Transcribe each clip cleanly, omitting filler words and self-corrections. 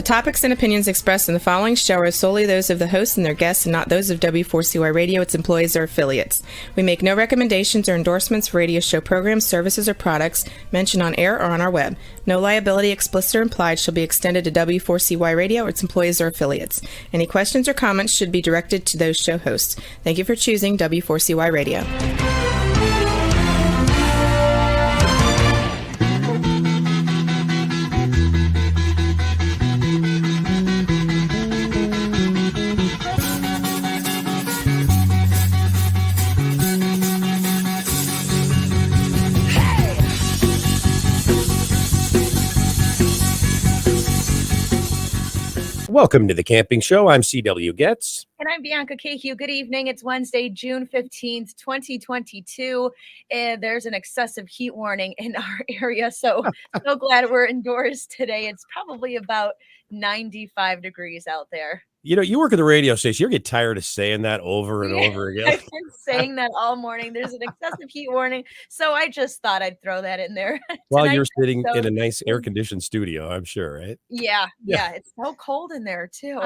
topics and opinions expressed in the following show are solely those of the hosts and their guests and not those of W4CY Radio, its employees, or affiliates. We make no recommendations or endorsements for radio show programs, services, or products mentioned on air or on our web. No liability, explicit or implied, shall be extended to W4CY Radio or its employees or affiliates. Any questions or comments should be directed to those show hosts. Thank you for choosing W4CY Radio. Welcome to the Camping Show. I'm C.W. Getz. And I'm Bianca Cahew. Good evening. It's Wednesday, June 15th, 2022. And there's an excessive heat warning in our area. So glad we're indoors today. It's probably about 95 degrees out there. You know, you work at the radio station. You get tired of saying that over and over again. I've been saying that all morning. There's an excessive heat warning. So I just thought I'd throw that in there. While you're sitting in a nice air-conditioned studio, I'm sure, right? Yeah. It's so cold in there, too.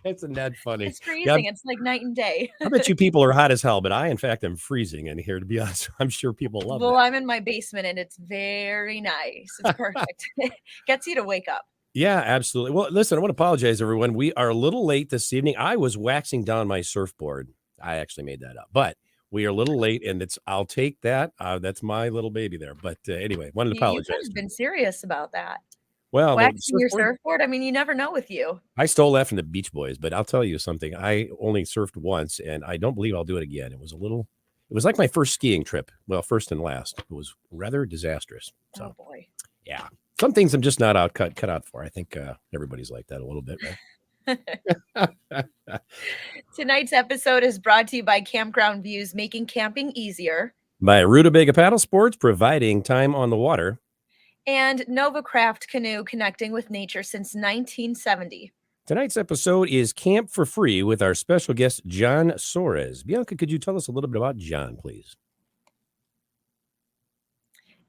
Isn't that funny? It's freezing. Yeah. It's like night and day. I bet you people are hot as hell, but I, in fact, am freezing in here, to be honest. I'm sure people love it. Well, I'm in my basement, and it's very nice. It's perfect. Gets you to wake up. Yeah, absolutely. Well, listen, I want to apologize, everyone. We are a little late this evening. I was waxing down my surfboard. I actually made that up, but we are a little late, and I'll take that. That's my little baby there. But anyway, wanted to apologize. You've been serious about that. Well, waxing your surfboard? I mean, you never know with you. I stole that from the Beach Boys, but I'll tell you something. I only surfed once, and I don't believe I'll do it again. It was like my first skiing trip. Well, first and last. It was rather disastrous. So, oh, boy. Yeah. Some things I'm just not cut out for. I think everybody's like that a little bit, right? Tonight's episode is brought to you by Campground Views, making camping easier. By Rutabaga Paddle Sports, providing time on the water. And Nova Craft Canoe, connecting with nature since 1970. Tonight's episode is Camp for Free with our special guest, John Soares. Bianca, could you tell us a little bit about John, please?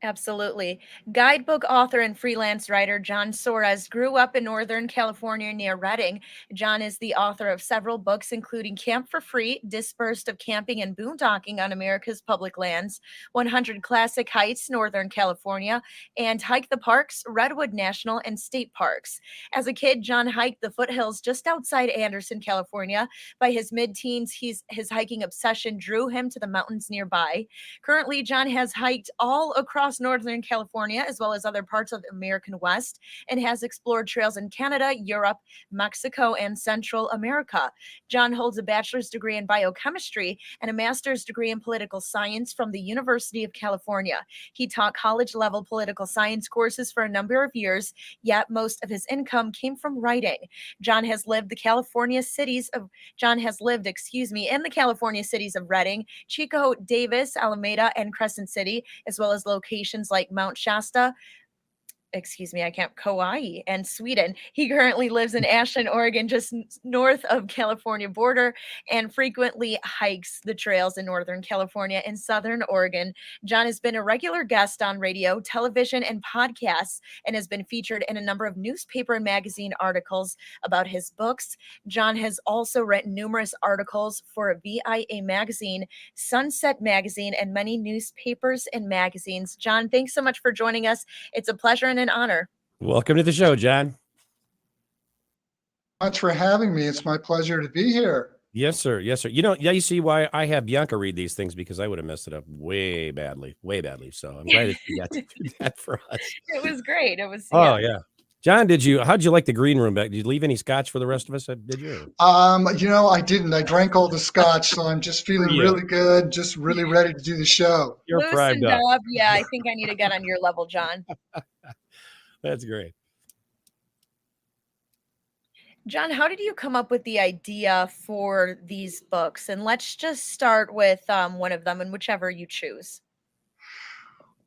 Absolutely. Guidebook author and freelance writer John Soares grew up in Northern California near Redding. John is the author of several books, including Camp for Free, Dispersed of Camping and Boondocking on America's Public Lands, 100 Classic Heights, Northern California, and Hike the Parks, Redwood National and State Parks. As a kid, John hiked the foothills just outside Anderson, California. By his mid-teens, his hiking obsession drew him to the mountains nearby. Currently, John has hiked all across Northern California, as well as other parts of the American West, and has explored trails in Canada, Europe, Mexico, and Central America. John holds a bachelor's degree in biochemistry and a master's degree in political science from the University of California. He taught college-level political science courses for a number of years, yet most of his income came from writing. John has lived in the California cities of Redding, Chico, Davis, Alameda, and Crescent City, as well as locations like Mount Shasta, Kauai, and Sweden. He currently lives in Ashland, Oregon, just north of California border, and frequently hikes the trails in Northern California and Southern Oregon. John has been a regular guest on radio, television, and podcasts, and has been featured in a number of newspaper and magazine articles about his books. John has also written numerous articles for VIA Magazine, Sunset Magazine, and many newspapers and magazines. John, thanks so much for joining us. It's a pleasure and an honor. Welcome to the show, John. Much for having me. It's my pleasure to be here. Yes, sir. Yes, sir. You know, yeah, you see why I have Bianca read these things, because I would have messed it up way badly. So I'm glad that you got to do that for us. It was great. It was. Oh, yeah. John, how'd you like the green room back? Did you leave any scotch for the rest of us? Did you? I didn't. I drank all the scotch, so I'm just feeling really good, just really ready to do the show. You're primed up. Yeah, I think I need to get on your level, John. That's great. John, how did you come up with the idea for these books? And let's just start with one of them, and whichever you choose.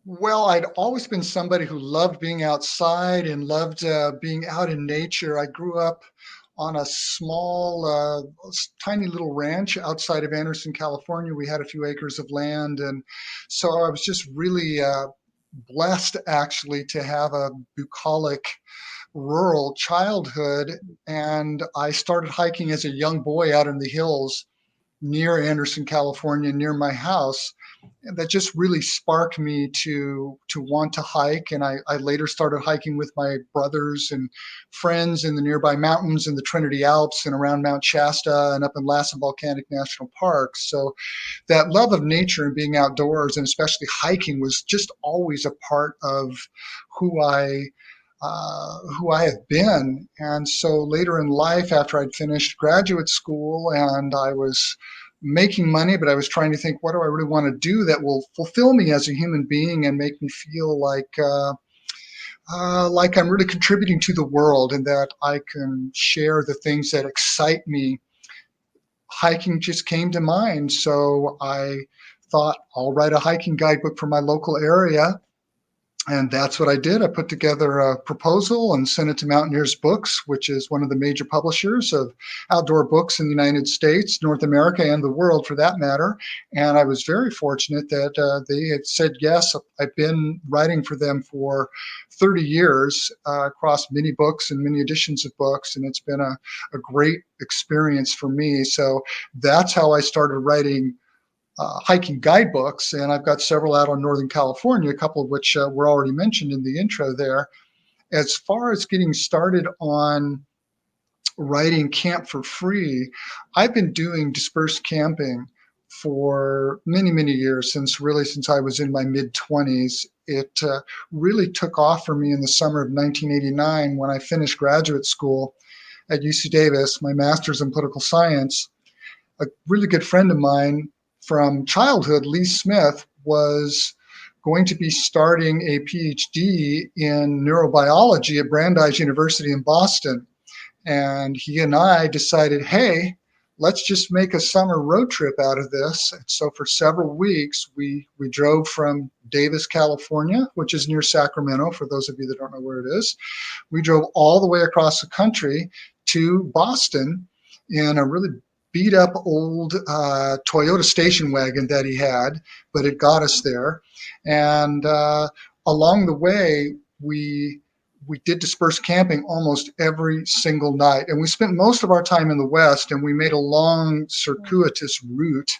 Well, I'd always been somebody who loved being outside and loved being out in nature. I grew up on a small, tiny little ranch outside of Anderson, California. We had a few acres of land. And so I was just really blessed, actually, to have a bucolic rural childhood, and I started hiking as a young boy out in the hills near Anderson, California, near my house. And that just really sparked me to want to hike. And I later started hiking with my brothers and friends in the nearby mountains in the Trinity Alps and around Mount Shasta and up in Lassen Volcanic National Park. So that love of nature and being outdoors, and especially hiking, was just always a part of who I have been. And so later in life, after I'd finished graduate school and I was making money, but I was trying to think, what do I really want to do that will fulfill me as a human being and make me feel like I'm really contributing to the world and that I can share the things that excite me. Hiking just came to mind. So I thought, I'll write a hiking guidebook for my local area. And that's what I did. I put together a proposal and sent it to Mountaineers Books, which is one of the major publishers of outdoor books in the United States, North America, and the world for that matter. And I was very fortunate that they had said yes. I've been writing for them for 30 years across many books and many editions of books. And it's been a great experience for me. So that's how I started writing hiking guidebooks, and I've got several out on Northern California, a couple of which were already mentioned in the intro there. As far as getting started on writing Camp for Free, I've been doing dispersed camping for many, many years, since I was in my mid-20s. It really took off for me in the summer of 1989 when I finished graduate school at UC Davis, my master's in political science. A really good friend of mine from childhood, Lee Smith, was going to be starting a PhD in neurobiology at Brandeis University in Boston. And he and I decided, hey, let's just make a summer road trip out of this. And so for several weeks, we drove from Davis, California, which is near Sacramento, for those of you that don't know where it is. We drove all the way across the country to Boston in a really beat up old Toyota station wagon that he had, but it got us there. And along the way, we did dispersed camping almost every single night. And we spent most of our time in the West, and we made a long circuitous route.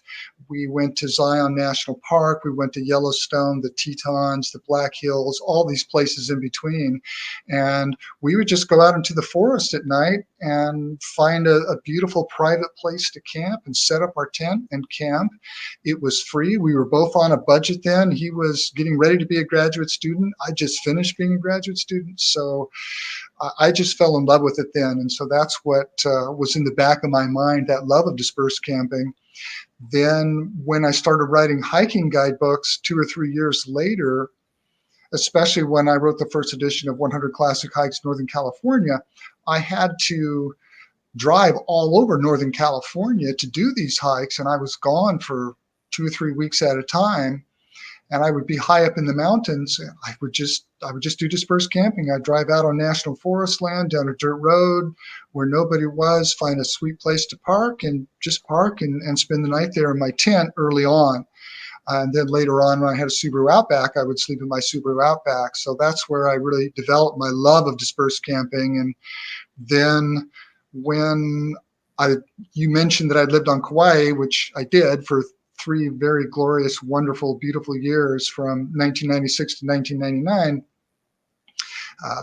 We went to Zion National Park, we went to Yellowstone, the Tetons, the Black Hills, all these places in between. And we would just go out into the forest at night and find a beautiful private place to camp and set up our tent and camp. It was free. We were both on a budget then. He was getting ready to be a graduate student. I just finished being a graduate student. So I just fell in love with it then. And so that's what was in the back of my mind, that love of dispersed camping. Then when I started writing hiking guidebooks 2 or 3 years later, especially when I wrote the first edition of 100 Classic Hikes Northern California, I had to drive all over Northern California to do these hikes. And I was gone for 2 or 3 weeks at a time. And I would be high up in the mountains. I would just do dispersed camping. I'd drive out on national forest land, down a dirt road where nobody was, find a sweet place to park and just park and spend the night there in my tent early on. And then later on, when I had a Subaru Outback, I would sleep in my Subaru Outback. So that's where I really developed my love of dispersed camping. And then when you mentioned that I'd lived on Kauai, which I did for 3 very glorious, wonderful, beautiful years from 1996 to 1999.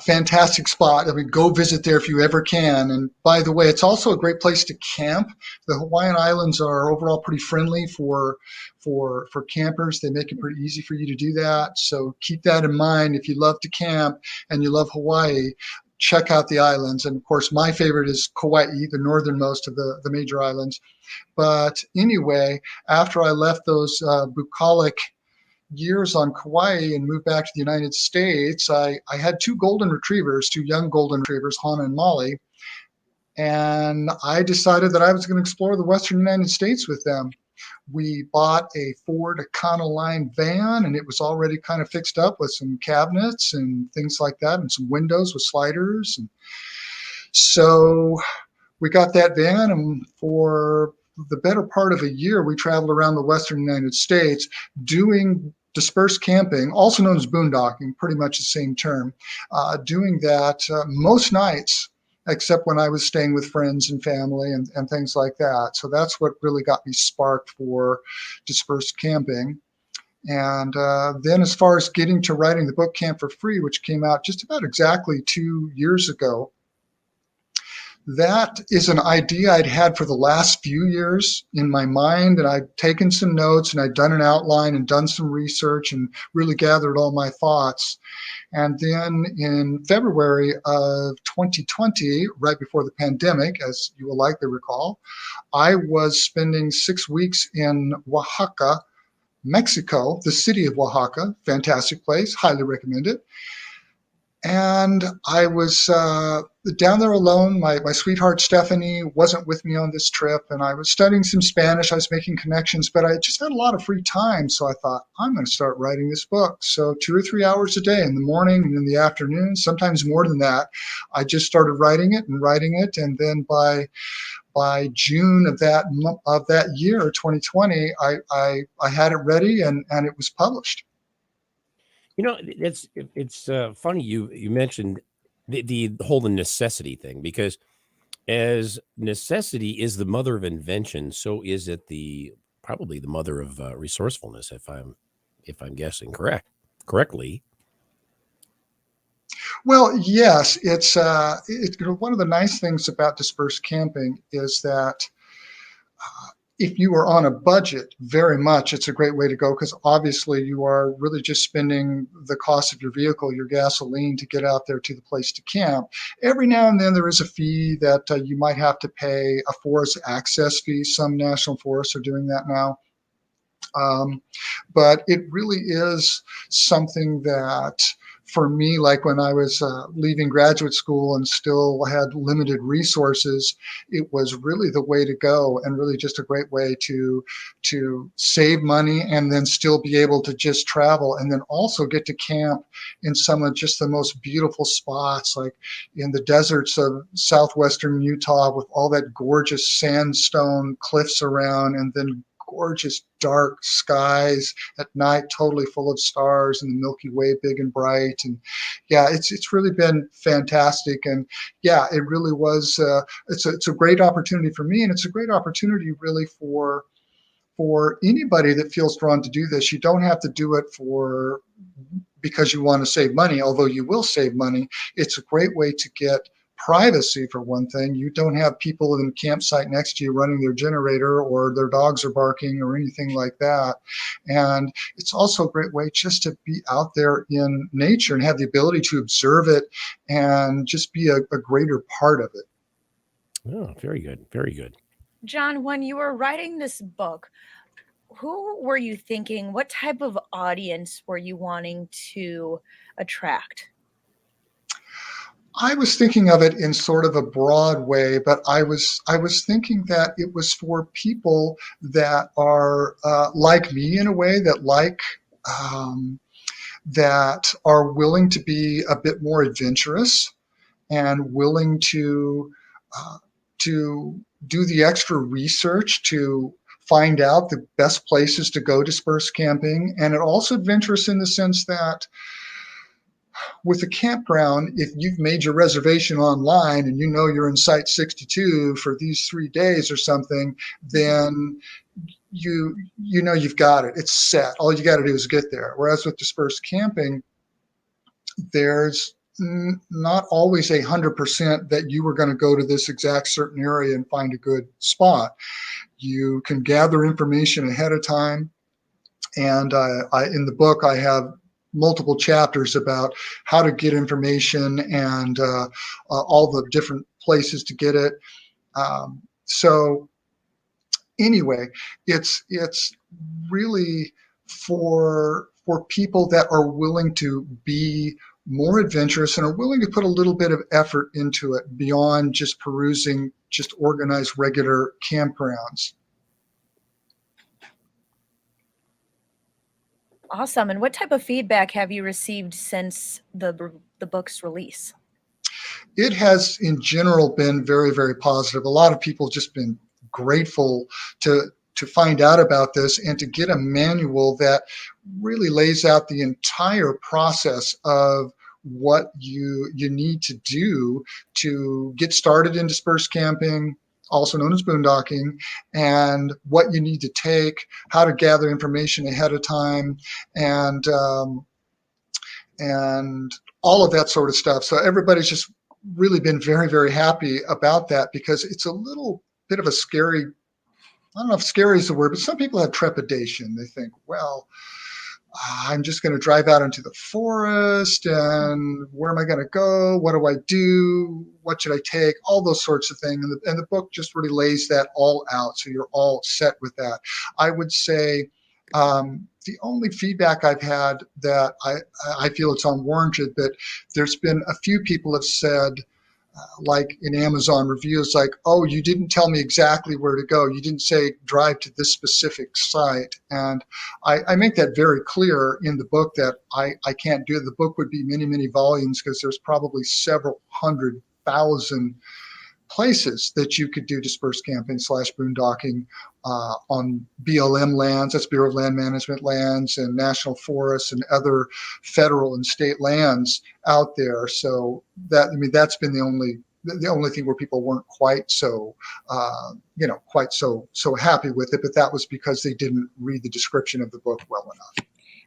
Fantastic spot. I mean, go visit there if you ever can. And by the way, it's also a great place to camp. The Hawaiian Islands are overall pretty friendly for campers. They make it pretty easy for you to do that. So keep that in mind. If you love to camp and you love Hawaii, check out the islands. And of course, my favorite is Kauai, the northernmost of the major islands. But anyway, after I left those bucolic years on Kauai and moved back to the United States, I had 2 golden retrievers, 2 young golden retrievers, Hana and Molly. And I decided that I was going to explore the Western United States with them. We bought a Ford Econoline van, and it was already kind of fixed up with some cabinets and things like that, and some windows with sliders. And so we got that van, and for the better part of a year, we traveled around the Western United States doing dispersed camping, also known as boondocking, pretty much the same term, doing that most nights, except when I was staying with friends and family and things like that. So that's what really got me sparked for dispersed camping. And then as far as getting to writing the book Camp for Free, which came out just about exactly 2 years ago, that is an idea I'd had for the last few years in my mind, and I'd taken some notes and I'd done an outline and done some research and really gathered all my thoughts. And then in February of 2020, right before the pandemic, as you will likely recall, I was spending 6 weeks in Oaxaca, Mexico, the city of Oaxaca, fantastic place, highly recommend it. And I was down there alone. My sweetheart, Stephanie, wasn't with me on this trip, and I was studying some Spanish. I was making connections, but I just had a lot of free time. So I thought, I'm going to start writing this book. So 2 or 3 hours a day in the morning and in the afternoon, sometimes more than that, I just started writing it. And then by June of that year, 2020, I had it ready and it was published. It's funny you mentioned the whole necessity thing, because as necessity is the mother of invention, so is it probably the mother of resourcefulness, if I'm guessing correctly. Well, yes, it's one of the nice things about dispersed camping is that if you are on a budget, very much it's a great way to go, because obviously you are really just spending the cost of your vehicle, your gasoline, to get out there to the place to camp. Every now and then there is a fee that you might have to pay, a forest access fee. Some national forests are doing that now. But it really is something that, for me, like when I was leaving graduate school and still had limited resources, it was really the way to go, and really just a great way to save money and then still be able to just travel, and then also get to camp in some of just the most beautiful spots, like in the deserts of southwestern Utah with all that gorgeous sandstone cliffs around, and then gorgeous dark skies at night, totally full of stars, and the Milky Way big and bright. And yeah, it's really been fantastic. And yeah, it really was. It's a great opportunity for me, and it's a great opportunity really for anybody that feels drawn to do this. You don't have to do it because you want to save money, although you will save money. It's a great way to get privacy, for one thing. You don't have people in the campsite next to you running their generator, or their dogs are barking, or anything like that. And it's also a great way just to be out there in nature and have the ability to observe it and just be a greater part of it. Oh, very good. Very good. John, when you were writing this book, who were you thinking? What type of audience were you wanting to attract? I was thinking of it in sort of a broad way, but I was thinking that it was for people that are like me, in a way, that are willing to be a bit more adventurous and willing to do the extra research to find out the best places to go dispersed camping, and it also adventurous in the sense that, with a campground, if you've made your reservation online and you know you're in site 62 for these 3 days or something, then you know you've got it. It's set. All you got to do is get there. Whereas with dispersed camping, there's not always 100% that you were going to go to this exact certain area and find a good spot. You can gather information ahead of time. And in the book, I have multiple chapters about how to get information and all the different places to get it. So anyway, it's really for people that are willing to be more adventurous and are willing to put a little bit of effort into it beyond just perusing just organized regular campgrounds. Awesome. And what type of feedback have you received since the book's release? It has, in general, been very, very positive. A lot of people just been grateful to to find out about this and to get a manual that really lays out the entire process of what you need to do to get started in dispersed camping, also known as boondocking, and what you need to take, how to gather information ahead of time, and all of that sort of stuff. So everybody's just really been very, very happy about that, because it's a little bit of a scary, I don't know if scary is the word, but some people have trepidation. They think, well, I'm just going to drive out into the forest, and where am I going to go? What do I do? What should I take? All those sorts of things. And the book just really lays that all out, so you're all set with that. I would say the only feedback I've had that I feel it's unwarranted, but there's been a few people have said, like in Amazon reviews, like, oh, you didn't tell me exactly where to go. You didn't say drive to this specific site. And I make that very clear in the book that I can't do it. The book would be many, many volumes, because there's probably several 100,000 places that you could do dispersed camping / boondocking on BLM lands, that's Bureau of Land Management lands, and national forests and other federal and state lands out there. So that, I mean, that's been the only thing where people weren't quite so happy with it, but that was because they didn't read the description of the book well enough.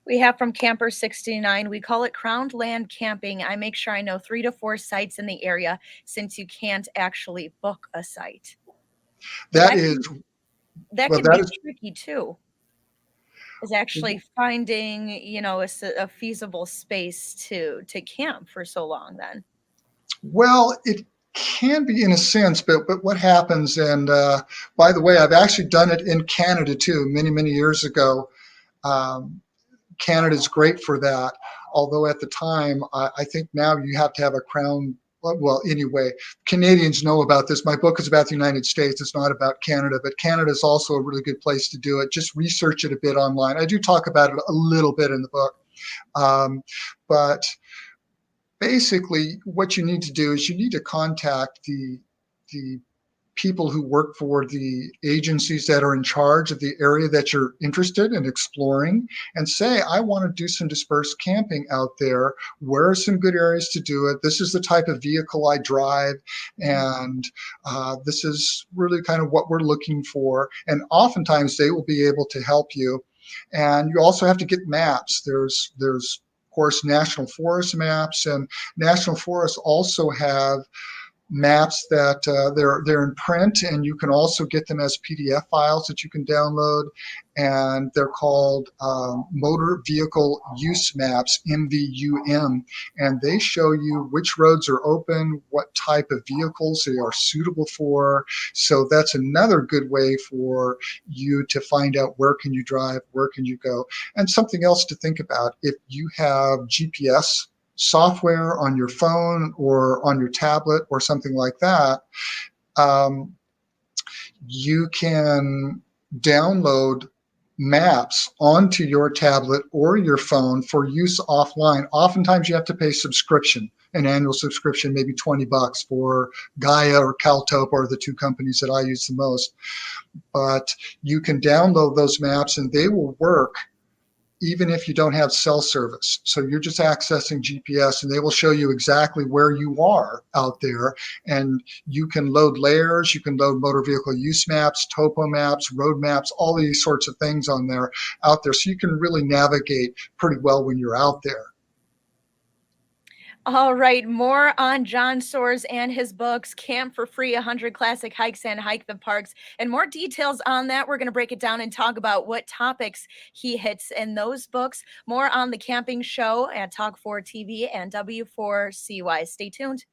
We have from Camper 69, we call it crowned land camping. I make sure I know 3 to 4 sites in the area, since you can't actually book a site. That can be tricky too, is actually finding, a feasible space to camp for so long then. Well, it can be in a sense, but what happens, and by the way, I've actually done it in Canada too, many, many years ago. Canada's great for that, although at the time, I think now you have to have a crown. Well, anyway, Canadians know about this. My book is about the United States. It's not about Canada, but Canada is also a really good place to do it. Just research it a bit online. I do talk about it a little bit in the book. But basically, what you need to do is you need to contact the people who work for the agencies that are in charge of the area that you're interested in exploring, and say, I want to do some dispersed camping out there. Where are some good areas to do it? This is the type of vehicle I drive, and this is really kind of what we're looking for. And oftentimes they will be able to help you. And you also have to get maps. There's of course national forest maps, and national forests also have maps that they're in print, and you can also get them as PDF files that you can download, and they're called motor vehicle use maps, MVUM, and they show you which roads are open, what type of vehicles they are suitable for. So that's another good way for you to find out where can you drive, where can you go. And something else to think about, if you have GPS software on your phone or on your tablet or something like that, you can download maps onto your tablet or your phone for use offline. Oftentimes you have to pay an annual subscription, maybe $20 for Gaia or Caltope are the two companies that I use the most. But you can download those maps and they will work even if you don't have cell service. So you're just accessing GPS, and they will show you exactly where you are out there. And you can load layers, you can load motor vehicle use maps, topo maps, road maps, all these sorts of things out there. So you can really navigate pretty well when you're out there. All right, more on John Soares and his books, Camp for Free, 100 Classic Hikes and Hike the Parks, and more details on that. We're going to break it down and talk about what topics he hits in those books. More on the camping show at Talk 4 TV and W4CY. Stay tuned.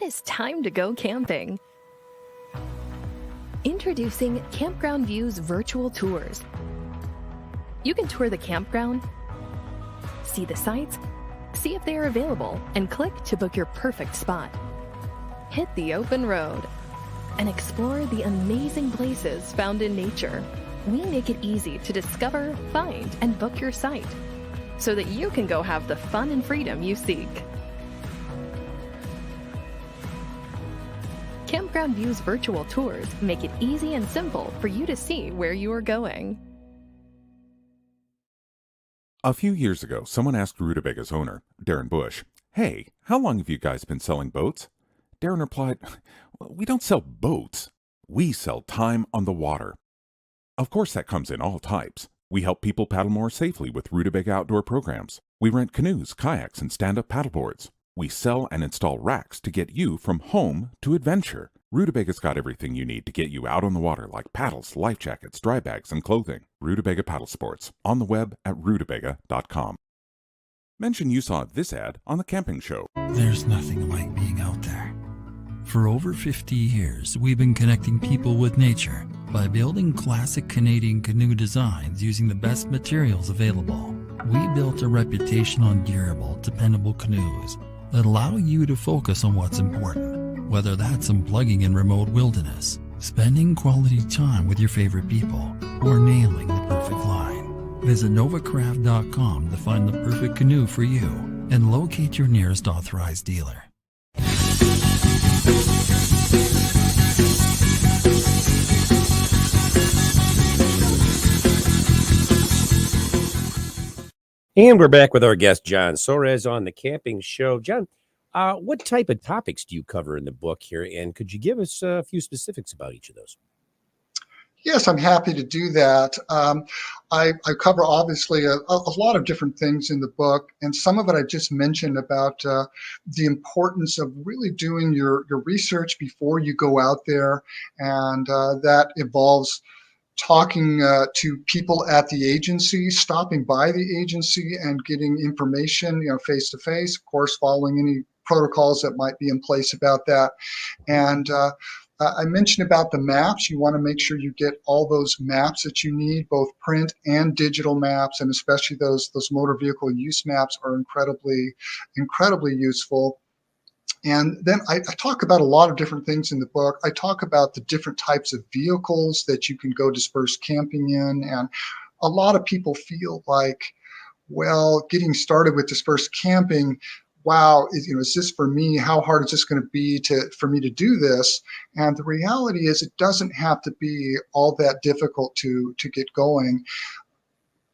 It's time to go camping. Introducing Campground View's virtual tours. You can tour the campground, see the sites, see if they are available, and click to book your perfect spot. Hit the open road and explore the amazing places found in nature. We make it easy to discover, find, and book your site. so that you can go have the fun and freedom you seek. Campground View's virtual tours make it easy and simple for you to see where you are going. A few years ago, someone asked Rutabaga's owner, Darren Bush, "Hey, how long have you guys been selling boats?" Darren replied, "We don't sell boats. We sell time on the water." Of course, that comes in all types. We help people paddle more safely with Rutabaga outdoor programs. We rent canoes, kayaks, and stand-up paddleboards. We sell and install racks to get you from home to adventure. Rutabaga's got everything you need to get you out on the water, like paddles, life jackets, dry bags, and clothing. Rutabaga Paddle Sports, on the web at rutabaga.com. Mention you saw this ad on The Camping Show. There's nothing like being out there. For over 50 years, we've been connecting people with nature by building classic Canadian canoe designs using the best materials available. We built a reputation on durable, dependable canoes that allow you to focus on what's important, whether that's unplugging in remote wilderness, spending quality time with your favorite people, or nailing the perfect line. Visit novacraft.com to find the perfect canoe for you and locate your nearest authorized dealer. And we're back with our guest, John Soares, on The Camping Show. John, what type of topics do you cover in the book here? And could you give us a few specifics about each of those? Yes, I'm happy to do that. I cover obviously a lot of different things in the book, and some of it I just mentioned about the importance of really doing your research before you go out there, and that involves talking to people at the agency, stopping by the agency and getting information, face to face, of course, following any protocols that might be in place about that. And I mentioned about the maps. You want to make sure you get all those maps that you need, both print and digital maps, and especially those motor vehicle use maps are incredibly useful. And then I talk about a lot of different things in the book. I talk about the different types of vehicles that you can go dispersed camping in. And a lot of people feel like, well, getting started with dispersed camping, wow, is this for me? How hard is this going to be for me to do this? And the reality is it doesn't have to be all that difficult to get going.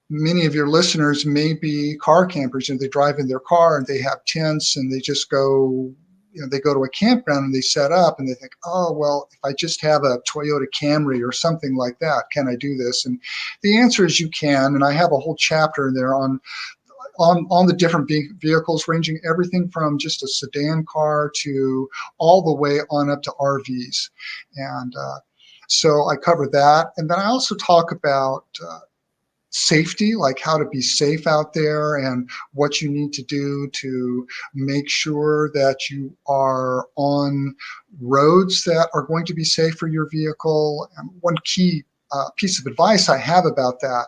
Many of your listeners may be car campers, and they drive in their car and they have tents and they just go, they go to a campground and they set up and they think, oh, well, if I just have a Toyota Camry or something like that, can I do this? And the answer is you can. And I have a whole chapter in there on the different vehicles, ranging everything from just a sedan car to all the way on up to RVs. And so I cover that. And then I also talk about safety, like how to be safe out there and what you need to do to make sure that you are on roads that are going to be safe for your vehicle. And one key piece of advice I have about that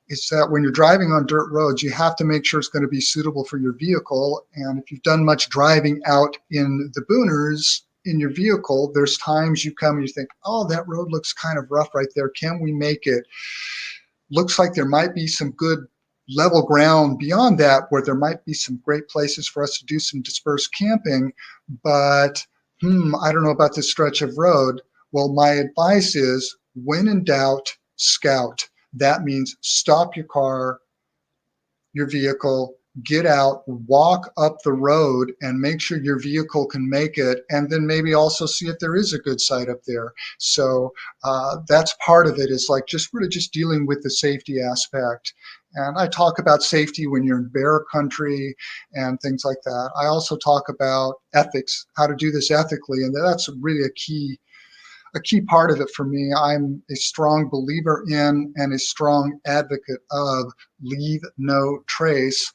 is that when you're driving on dirt roads, you have to make sure it's going to be suitable for your vehicle. And if you've done much driving out in the booners in your vehicle, there's times you come and you think, oh, that road looks kind of rough right there. Can we make it? Looks like there might be some good level ground beyond that where there might be some great places for us to do some dispersed camping, but I don't know about this stretch of road. Well, my advice is, when in doubt, scout. That means stop your car, your vehicle, get out, walk up the road and make sure your vehicle can make it, and then maybe also see if there is a good site up there. So that's part of it, is like just dealing with the safety aspect. And I talk about safety when you're in bear country and things like that. I also talk about ethics, how to do this ethically, and that's really a key part of it for me. I'm a strong believer in and a strong advocate of leave no trace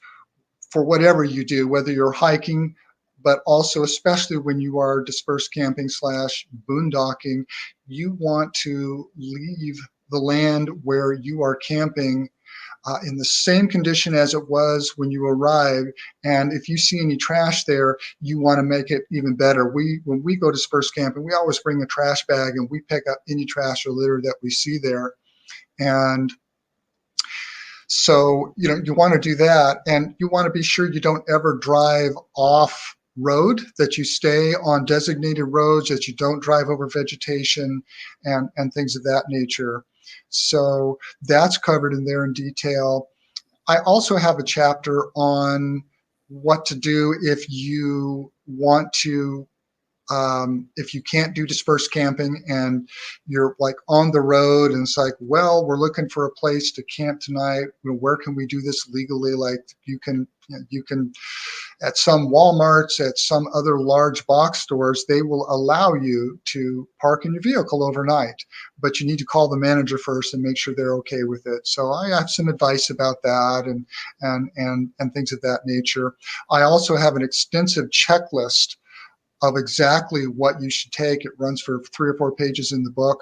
for whatever you do, whether you're hiking, but also especially when you are dispersed camping / boondocking, you want to leave the land where you are camping in the same condition as it was when you arrived. And if you see any trash there, you want to make it even better. When we go dispersed camping, we always bring a trash bag and we pick up any trash or litter that we see there. And So, you want to do that, and you want to be sure you don't ever drive off road, that you stay on designated roads, that you don't drive over vegetation and things of that nature. So that's covered in there in detail. I also have a chapter on what to do if you want to if you can't do dispersed camping and you're like on the road and it's like, well, we're looking for a place to camp tonight. Where can we do this legally? Like you can at some Walmarts, at some other large box stores, they will allow you to park in your vehicle overnight, but you need to call the manager first and make sure they're okay with it. So I have some advice about that and things of that nature. I also have an extensive checklist of exactly what you should take. It runs for 3 or 4 pages in the book.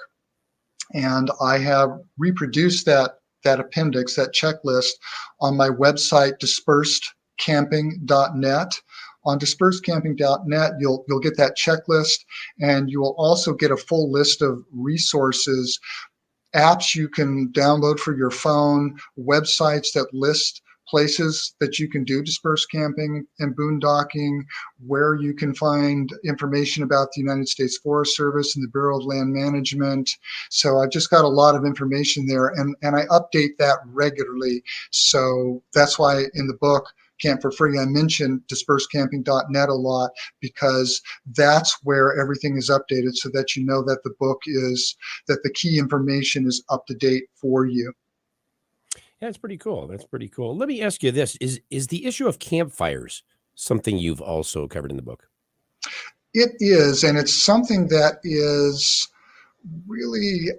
And I have reproduced that appendix, that checklist, on my website, dispersedcamping.net. On dispersedcamping.net, you'll get that checklist, and you will also get a full list of resources, apps you can download for your phone, websites that list places that you can do dispersed camping and boondocking, where you can find information about the United States Forest Service and the Bureau of Land Management. So I've just got a lot of information there, and I update that regularly. So that's why in the book, Camp for Free, I mentioned dispersedcamping.net a lot, because that's where everything is updated, so that you know that the book is, that the key information is up to date for you. Yeah, that's pretty cool. That's pretty cool. Let me ask you this. Is the issue of campfires something you've also covered in the book? It is, and it's something that is really,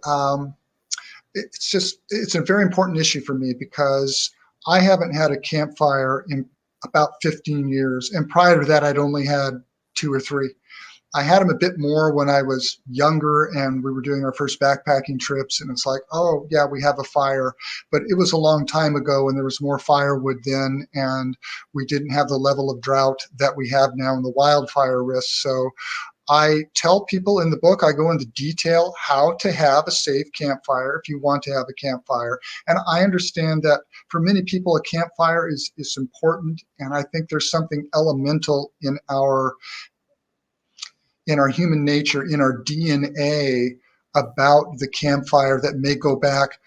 it's a very important issue for me, because I haven't had a campfire in about 15 years. And prior to that, I'd only had 2 or 3. I had them a bit more when I was younger and we were doing our first backpacking trips, and it's like, oh yeah, we have a fire. But it was a long time ago, and there was more firewood then, and we didn't have the level of drought that we have now in the wildfire risk. So I tell people in the book, I go into detail how to have a safe campfire if you want to have a campfire. And I understand that for many people, a campfire is important. And I think there's something elemental in our human nature, in our DNA, about the campfire that may go back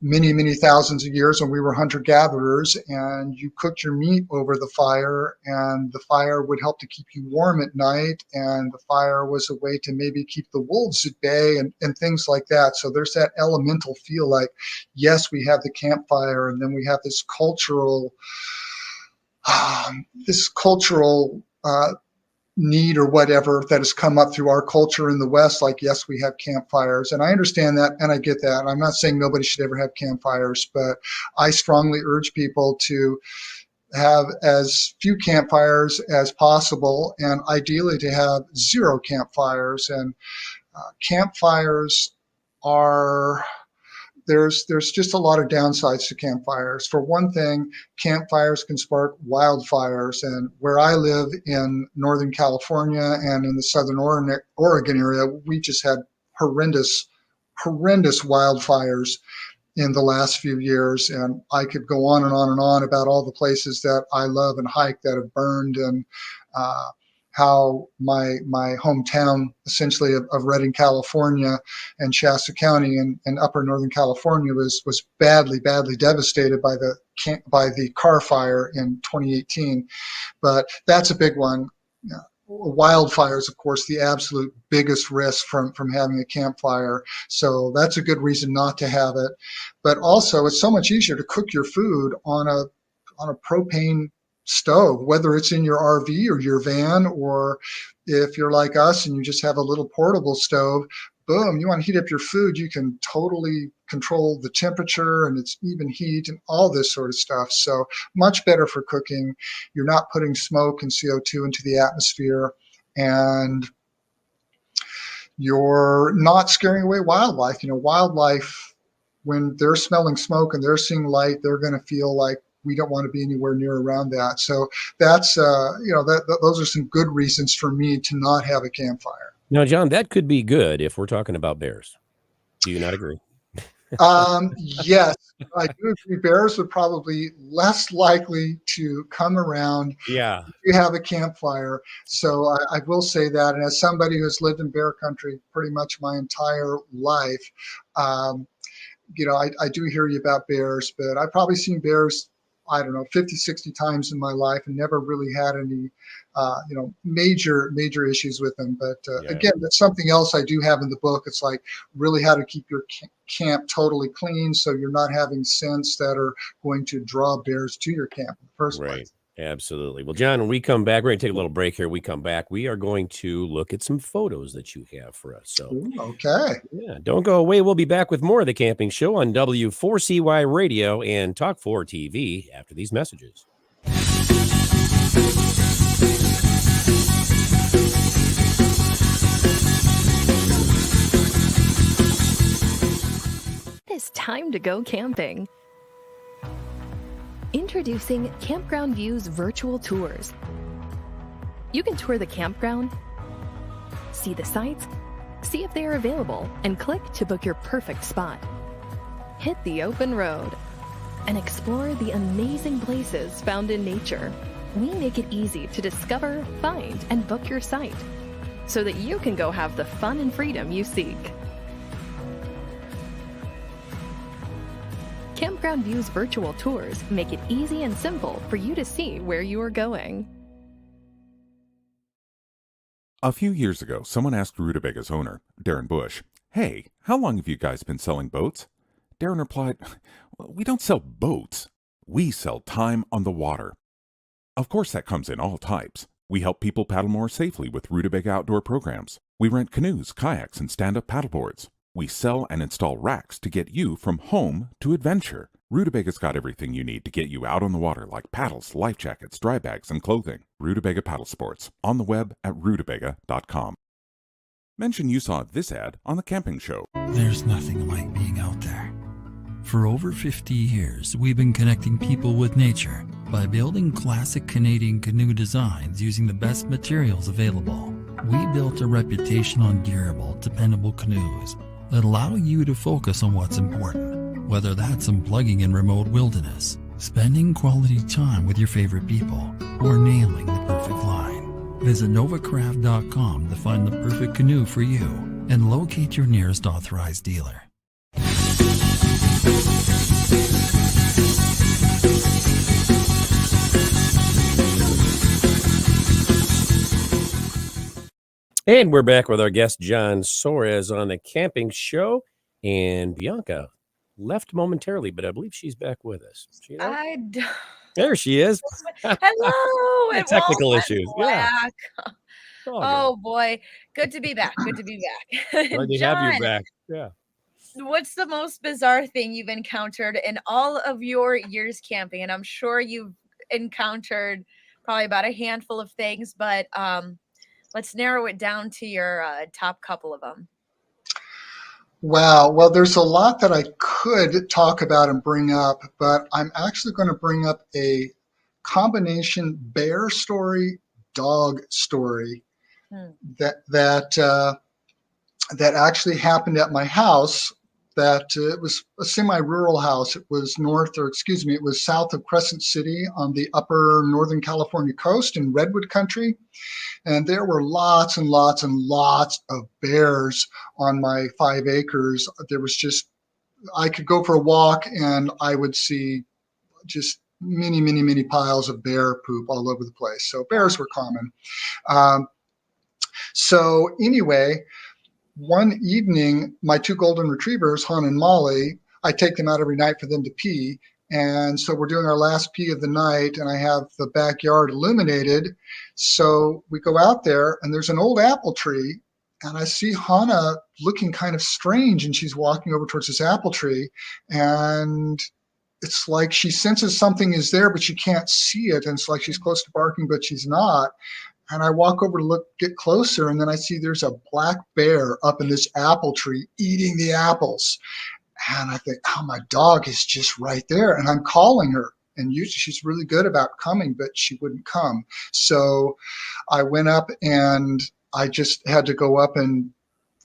many, many thousands of years when we were hunter-gatherers, and you cooked your meat over the fire, and the fire would help to keep you warm at night, and the fire was a way to maybe keep the wolves at bay and things like that. So there's that elemental feel, like, yes, we have the campfire, and then we have this cultural need or whatever that has come up through our culture in the West, like, yes, we have campfires. And I understand that, and I get that. I'm not saying nobody should ever have campfires, but I strongly urge people to have as few campfires as possible, and ideally to have 0 campfires. And campfires are, there's just a lot of downsides to campfires. For one thing, campfires can spark wildfires. And where I live in Northern California and in the Southern Oregon area, we just had horrendous wildfires in the last few years. And I could go on and on and on about all the places that I love and hike that have burned, and how my hometown, essentially, of Redding, California, and Shasta County and Upper Northern California was badly devastated by the Carr Fire in 2018. But that's a big one. Wildfires, of course, the absolute biggest risk from having a campfire. So that's a good reason not to have it. But also, it's so much easier to cook your food on a propane stove, whether it's in your RV or your van, or if you're like us and you just have a little portable stove. Boom, you want to heat up your food, you can totally control the temperature and its even heat and all this sort of stuff. So much better for cooking. You're not putting smoke and CO2 into the atmosphere, and you're not scaring away wildlife. Wildlife, when they're smelling smoke and they're seeing light, they're going to feel like we don't want to be anywhere near around that. So that's, those are some good reasons for me to not have a campfire. Now, John, that could be good if we're talking about bears. Do you not agree? Yes, I do agree. Bears are probably less likely to come around Yeah. if you have a campfire. So I will say that. And as somebody who's lived in bear country pretty much my entire life, um, I do hear you about bears, but I've probably seen bears, I don't know, 50, 60 times in my life and never really had any, major issues with them. But Yeah. again, that's something else I do have in the book. It's like really how to keep your camp totally clean so you're not having scents that are going to draw bears to your camp in the first Right. place. Absolutely. Well, John, when we come back, we're going to take a little break here. We come back, we are going to look at some photos that you have for us. So, Ooh, okay. yeah, don't go away. We'll be back with more of the Camping Show on W4CY Radio and Talk 4 TV after these messages. It's time to go camping. Introducing Campground View's virtual tours. You can tour the campground, see the sights, see if they are available, and click to book your perfect spot. Hit the open road and explore the amazing places found in nature. We make it easy to discover, find, and book your site so that you can go have the fun and freedom you seek. Campground View's virtual tours make it easy and simple for you to see where you are going. A few years ago, someone asked Rutabaga's owner, Darren Bush, "Hey, how long have you guys been selling boats?" Darren replied, "We don't sell boats. We sell time on the water." Of course, that comes in all types. We help people paddle more safely with Rutabaga outdoor programs. We rent canoes, kayaks, and stand-up paddleboards. We sell and install racks to get you from home to adventure. Rootabaga's got everything you need to get you out on the water, like paddles, life jackets, dry bags, and clothing. Rutabaga Paddle Sports, on the web at rutabaga.com. Mention you saw this ad on The Camping Show. There's nothing like being out there. For over 50 years, we've been connecting people with nature by building classic Canadian canoe designs using the best materials available. We built a reputation on durable, dependable canoes that allow you to focus on what's important, whether that's unplugging in remote wilderness, spending quality time with your favorite people, or nailing the perfect line. Visit novacraft.com to find the perfect canoe for you and locate your nearest authorized dealer. And we're back with our guest, John Soares, on The Camping Show. And Bianca left momentarily, but I believe she's back with us. She there? There she is. Hello. Technical issues. Yeah. Oh boy, good to be back. Good to be back. Glad to have you back. Yeah. What's the most bizarre thing you've encountered in all of your years camping? And I'm sure you've encountered probably about a handful of things, but let's narrow it down to your top couple of them. Wow. Well, there's a lot that I could talk about and bring up, but I'm actually going to bring up a combination bear story, dog story that actually happened at my house. That it was a semi-rural house. It was it was south of Crescent City on the upper Northern California coast in Redwood country. And there were lots and lots and lots of bears on my 5 acres. There was I could go for a walk and I would see just many piles of bear poop all over the place. So bears were common. So anyway, one evening, my 2 golden retrievers, Han and Molly, I take them out every night for them to pee. And so we're doing our last pee of the night, and I have the backyard illuminated. So we go out there, and there's an old apple tree, and I see Hannah looking kind of strange, and she's walking over towards this apple tree, and it's like she senses something is there, but she can't see it, and it's like she's close to barking, but she's not. And I walk over to get closer, and then I see there's a black bear up in this apple tree eating the apples. And I think, oh, my dog is just right there. And I'm calling her. And usually she's really good about coming, but she wouldn't come. So I went up and I just had to go up and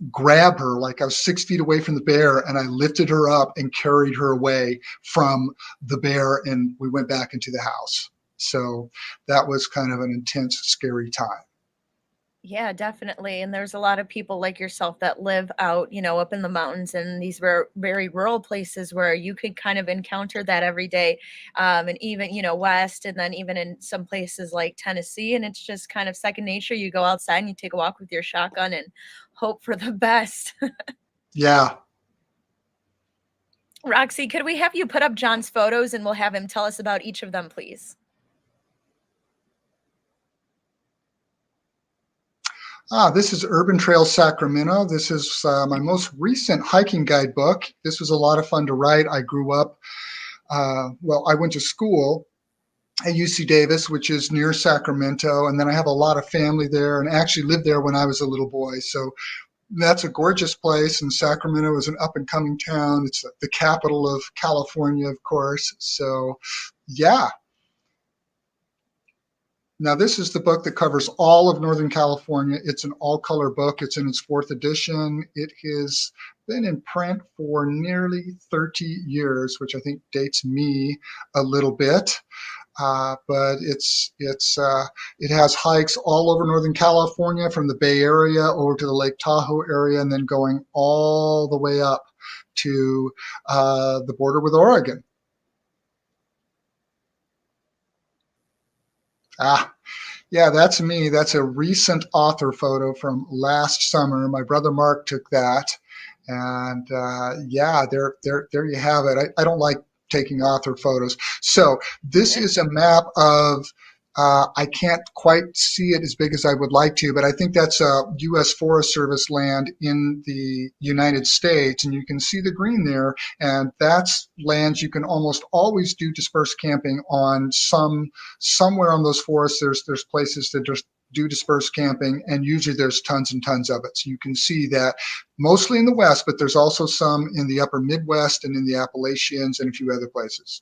grab her, like I was 6 feet away from the bear, and I lifted her up and carried her away from the bear, and we went back into the house. So that was kind of an intense, scary time. Yeah, definitely. And there's a lot of people like yourself that live out, up in the mountains and these very rural places where you could kind of encounter that every day. And even, west, and then even in some places like Tennessee. And it's just kind of second nature. You go outside and you take a walk with your shotgun and hope for the best. Yeah. Roxy, could we have you put up John's photos and we'll have him tell us about each of them, please? This is Urban Trail Sacramento. This is my most recent hiking guidebook. This was a lot of fun to write. I grew up, I went to school at UC Davis, which is near Sacramento, and then I have a lot of family there and actually lived there when I was a little boy. So that's a gorgeous place, and Sacramento is an up-and-coming town. It's the capital of California, of course. So, yeah. Now, this is the book that covers all of Northern California. It's an all-color book. It's in its 4th edition. It has been in print for nearly 30 years, which I think dates me a little bit. But it has hikes all over Northern California, from the Bay Area over to the Lake Tahoe area, and then going all the way up to the border with Oregon. Yeah, that's me. That's a recent author photo from last summer. My brother Mark took that, and yeah, there you have it. I don't like taking author photos. So this is a map of, I can't quite see it as big as I would like to, but I think that's a U.S. Forest Service land in the United States, and you can see the green there, and that's lands you can almost always do dispersed camping on. Somewhere on those forests, there's places that just do dispersed camping, and usually there's tons and tons of it. So you can see that mostly in the West, but there's also some in the upper Midwest and in the Appalachians and a few other places.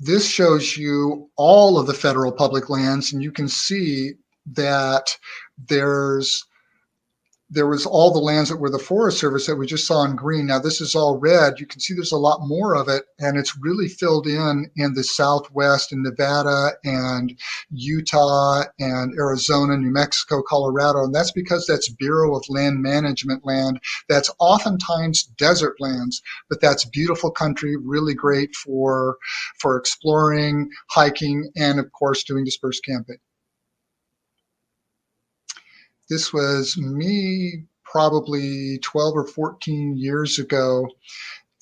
This shows you all of the federal public lands, and you can see that there was all the lands that were the Forest Service that we just saw in green. Now this is all red. You can see there's a lot more of it, and it's really filled in the Southwest, in Nevada and Utah and Arizona, New Mexico, Colorado. And that's because that's Bureau of Land Management land. That's oftentimes desert lands, but that's beautiful country, really great for exploring, hiking, and of course doing dispersed camping. This was me probably 12 or 14 years ago.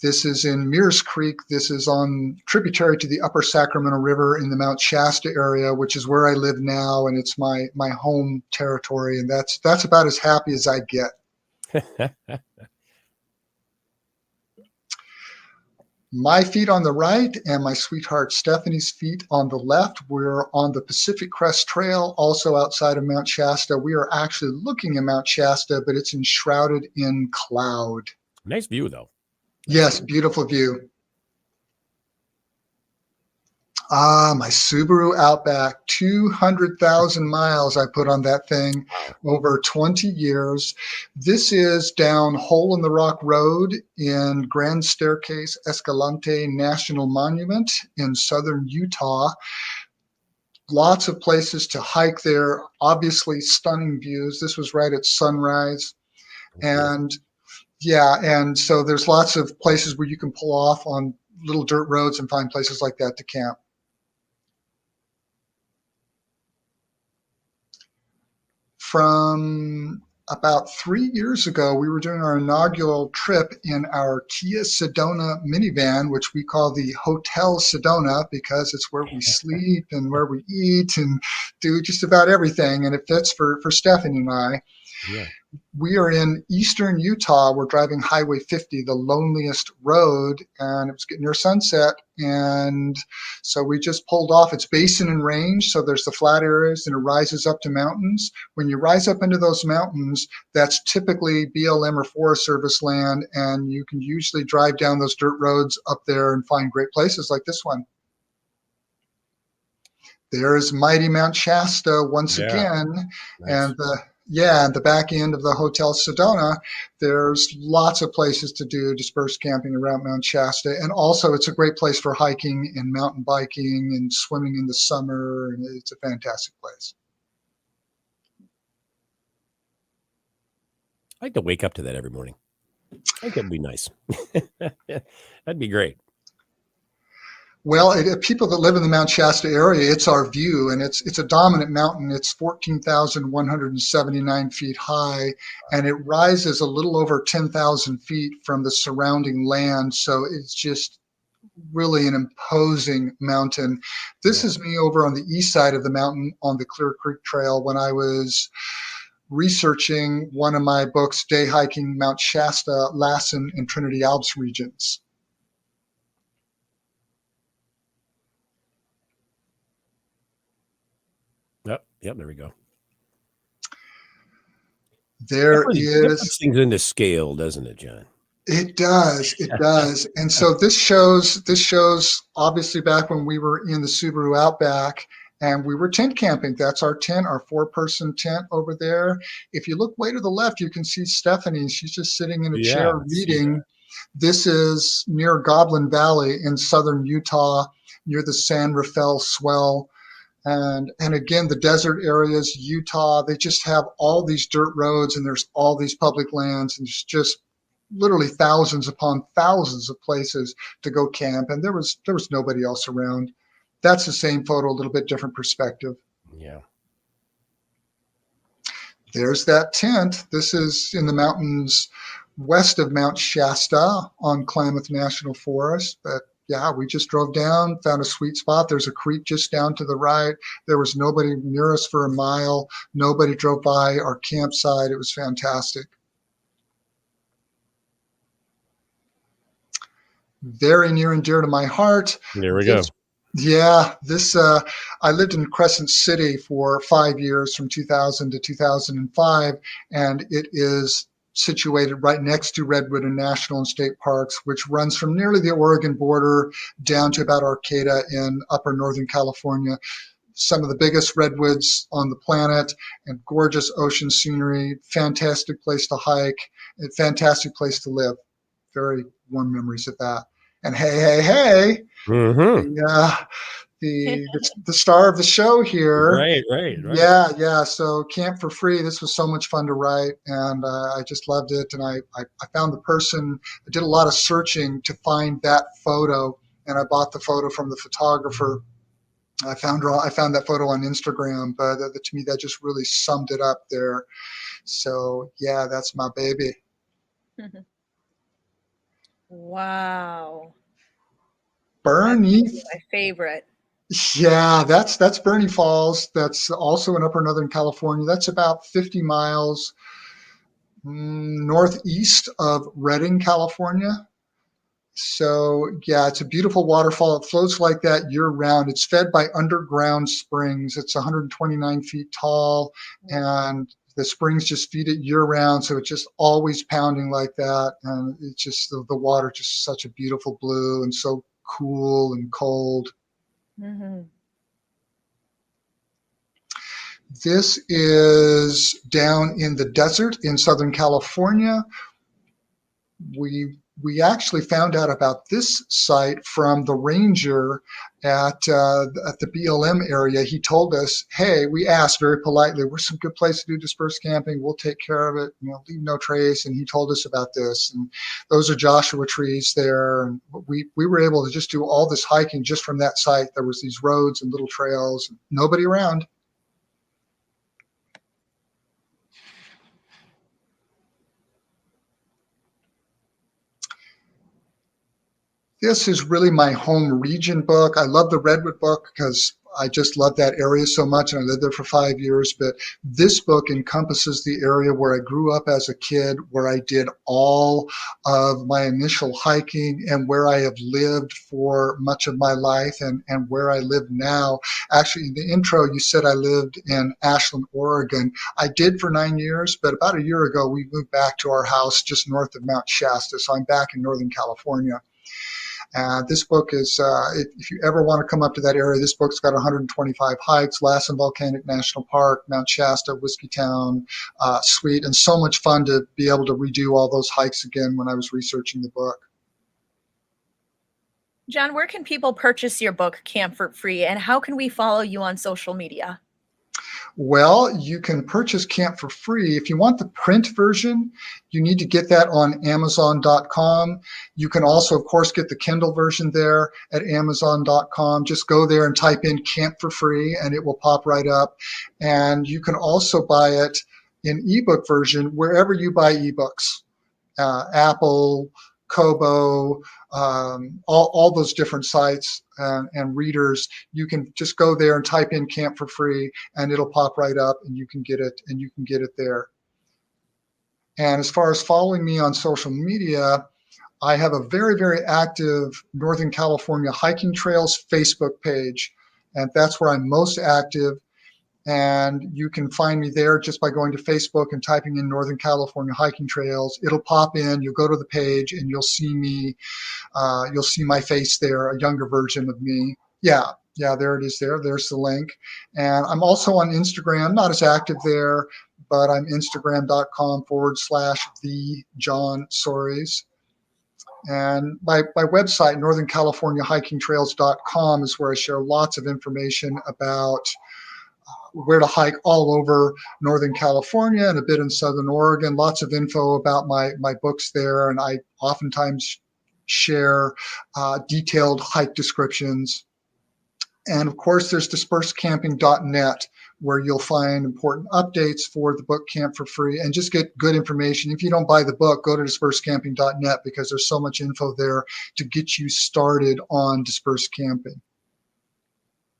This is in Mears Creek. This is on tributary to the upper Sacramento River in the Mount Shasta area, which is where I live now, and it's my home territory, and that's about as happy as I get. My feet on the right and my sweetheart Stephanie's feet on the left. We're on the Pacific Crest Trail, also outside of Mount Shasta. We are actually looking at Mount Shasta, but it's enshrouded in cloud. Nice view, though. Yes, beautiful view. My Subaru Outback, 200,000 miles I put on that thing over 20 years. This is down Hole in the Rock Road in Grand Staircase Escalante National Monument in southern Utah. Lots of places to hike there, obviously stunning views. This was right at sunrise. And yeah, and so there's lots of places where you can pull off on little dirt roads and find places like that to camp. From about 3 years ago, we were doing our inaugural trip in our Kia Sedona minivan, which we call the Hotel Sedona because it's where we sleep and where we eat and do just about everything. And it fits for Stephanie and I. Yeah. We are in eastern Utah. We're driving Highway 50, the loneliest road, and it was getting near sunset. And so we just pulled off. It's basin and range, so there's the flat areas, and it rises up to mountains. When you rise up into those mountains, that's typically BLM or Forest Service land, and you can usually drive down those dirt roads up there and find great places like this one. There's mighty Mount Shasta once Yeah. again, Nice. and the back end of the Hotel Sedona, there's lots of places to do dispersed camping around Mount Shasta, and also it's a great place for hiking and mountain biking and swimming in the summer, and it's a fantastic place. I'd like to wake up to that every morning. I think that'd be nice. That'd be great. Well, people that live in the Mount Shasta area, it's our view, and it's a dominant mountain. It's 14,179 feet high, and it rises a little over 10,000 feet from the surrounding land. So it's just really an imposing mountain. This is me over on the east side of the mountain on the Clear Creek Trail when I was researching one of my books, Day Hiking Mount Shasta, Lassen, and Trinity Alps regions. Yep, there we go. There It puts things into scale, doesn't it, John? It does. It does. And so this shows obviously back when we were in the Subaru Outback and we were tent camping. That's our tent, our 4-person tent over there. If you look way to the left, you can see Stephanie. She's just sitting in a chair reading. This is near Goblin Valley in southern Utah, near the San Rafael Swell. And again, the desert areas, Utah, they just have all these dirt roads and there's all these public lands, and it's just literally thousands upon thousands of places to go camp. And there was nobody else around. That's the same photo, a little bit different perspective. Yeah. There's that tent. This is in the mountains west of Mount Shasta on Klamath National Forest. But yeah, we just drove down, found a sweet spot. There's a creek just down to the right. There was nobody near us for a mile. Nobody drove by our campsite. It was fantastic. Very near and dear to my heart. There we go. Yeah, I lived in Crescent City for 5 years from 2000 to 2005, and it is situated right next to Redwood National State Parks, which runs from nearly the Oregon border down to about Arcata in upper Northern California. Some of the biggest redwoods on the planet and gorgeous ocean scenery, fantastic place to hike, a fantastic place to live. Very warm memories of that. And hey, Mm-hmm. the star of the show here. Right. Yeah. So Camp for Free. This was so much fun to write, and I just loved it. And I found the person. I did a lot of searching to find that photo, and I bought the photo from the photographer. I found that photo on Instagram, but to me that just really summed it up there. So yeah, that's my baby. Wow. Bernie. My favorite. Yeah, that's Bernie Falls. That's also in upper Northern California. That's about 50 miles northeast of Redding, California. So yeah, it's a beautiful waterfall. It flows like that year round. It's fed by underground springs. It's 129 feet tall, and the springs just feed it year round. So it's just always pounding like that. And it's just the water, just such a beautiful blue and so cool and cold. Mm-hmm. This is down in the desert in Southern California. We actually found out about this site from the ranger at the BLM area. He told us, hey, we asked very politely, where's some good place to do dispersed camping? We'll take care of it, leave no trace. And he told us about this. And those are Joshua trees there. And we were able to just do all this hiking just from that site. There was these roads and little trails, nobody around. This is really my home region book. I love the Redwood book because I just love that area so much, and I lived there for 5 years. But this book encompasses the area where I grew up as a kid, where I did all of my initial hiking, and where I have lived for much of my life, and where I live now. Actually, in the intro, you said I lived in Ashland, Oregon. I did for 9 years, but about a year ago, we moved back to our house just north of Mount Shasta. So I'm back in Northern California. This book is, if you ever want to come up to that area, this book's got 125 hikes, Lassen Volcanic National Park, Mount Shasta, Whiskeytown, Sweet, and so much fun to be able to redo all those hikes again when I was researching the book. John, where can people purchase your book, Camp for Free, and how can we follow you on social media? Well, you can purchase Camp for Free. If you want the print version, you need to get that on Amazon.com. You can also, of course, get the Kindle version there at Amazon.com. Just go there and type in Camp for Free, and it will pop right up. And you can also buy it in ebook version wherever you buy ebooks, Apple, Kobo, all those different sites and readers. You can just go there and type in Camp for Free, and it'll pop right up, and you can get it there. And as far as following me on social media, I have a very, very active Northern California Hiking Trails Facebook page, and that's where I'm most active. And you can find me there just by going to Facebook and typing in Northern California Hiking Trails. It'll pop in, you'll go to the page, and you'll see me. You'll see my face there, a younger version of me. Yeah, there it is there. There's the link. And I'm also on Instagram, not as active there, but I'm Instagram.com/the John Soares. And my website, NorthernCaliforniaHikingTrails.com, is where I share lots of information about where to hike all over Northern California and a bit in Southern Oregon. Lots of info about my books there, and I oftentimes share detailed hike descriptions. And of course, there's dispersedcamping.net, where you'll find important updates for the book Camp for Free and just get good information. If you don't buy the book, go to dispersedcamping.net, because there's so much info there to get you started on dispersed camping.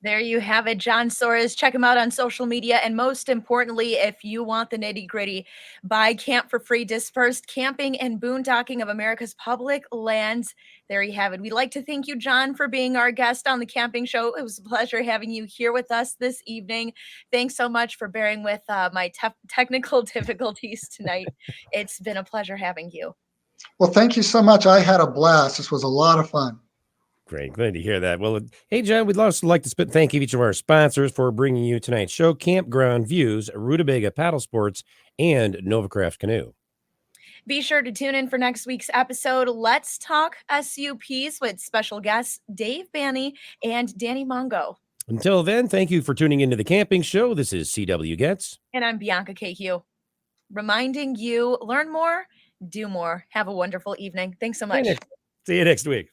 There you have it, John Soares. Check him out on social media. And most importantly, if you want the nitty gritty, buy Camp for Free, Dispersed Camping and Boondocking of America's Public Lands. There you have it. We'd like to thank you, John, for being our guest on the Camping Show. It was a pleasure having you here with us this evening. Thanks so much for bearing with my technical difficulties tonight. It's been a pleasure having you. Well, thank you so much. I had a blast. This was a lot of fun. Great. Glad to hear that. Well, hey, John, we'd also like to thank each of our sponsors for bringing you tonight's show: Campground Views, Rutabaga Paddle Sports, and Novacraft Canoe. Be sure to tune in for next week's episode. Let's talk SUPs with special guests Dave Banney and Danny Mongo. Until then, thank you for tuning into the Camping Show. This is CW Getz. And I'm Bianca Cahew. Reminding you, learn more, do more. Have a wonderful evening. Thanks so much. See you next week.